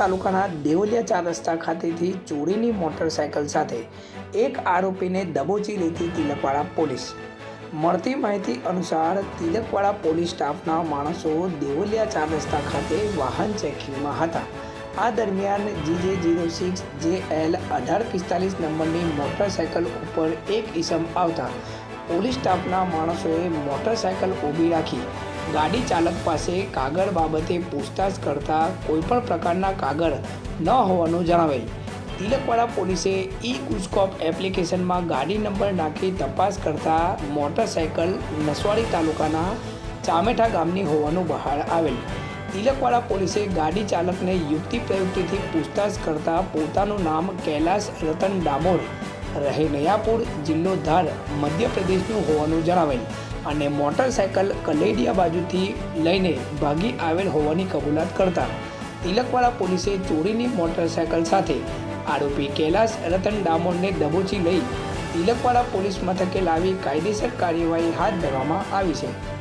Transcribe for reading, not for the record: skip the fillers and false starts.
તાલુકાના દેવલિયા 4 રસ્તા ખાતેથી ચોરીની મોટરસાયકલ સાથે એક આરોપીને દબોચી લેતી તિલકવાડા પોલીસ। મળતી માહિતી અનુસાર તિલકવાડા પોલીસ સ્ટાફના માણસો દેવલિયા 4 રસ્તા ખાતે વાહન ચેકિંગમાં હતા। આ દરમિયાન GJ06JL 1845 નંબરની મોટરસાયકલ ઉપર એક ઈસમ આવતા પોલીસ સ્ટાફના માણસોએ મોટરસાયકલ ઊભી રાખી ગાડી ચાલક પાસે કાગળ બાબતે પૂછતાછ કરતા કોઈપણ પ્રકારના કાગળ ન હોવાનું જણાવેલ। તિલકવાડા પોલીસે ઈ-ગુજકોપ એપ્લિકેશનમાં ગાડી નંબર નાખી તપાસ કરતા મોટરસાયકલ નસવાડી તાલુકાના ચામેઠા ગામની હોવાનું બહાર આવેલ। તિલકવાડા પોલીસે ગાડી ચાલકને યુક્તિ પ્રયુક્તિથી પૂછતાછ કરતા પોતાનું નામ કૈલાસ રતન ડામોર રહે નયાપુર જિલ્લો ધાર મધ્યપ્રદેશનું હોવાનું જણાવેલ અને મોટરસાયકલ કલેડિયા બાજુથી લઈને ભાગી આવેલ હોવાની કબૂલાત કરતા તિલકવાડા પોલીસે ચોરીની મોટરસાયકલ સાથે આરોપી કૈલાસ રતન ડામોરને દબોચી લઈ તિલકવાડા પોલીસ મથકે લાવી કાયદેસર કાર્યવાહી હાથ ધરવામાં આવી છે।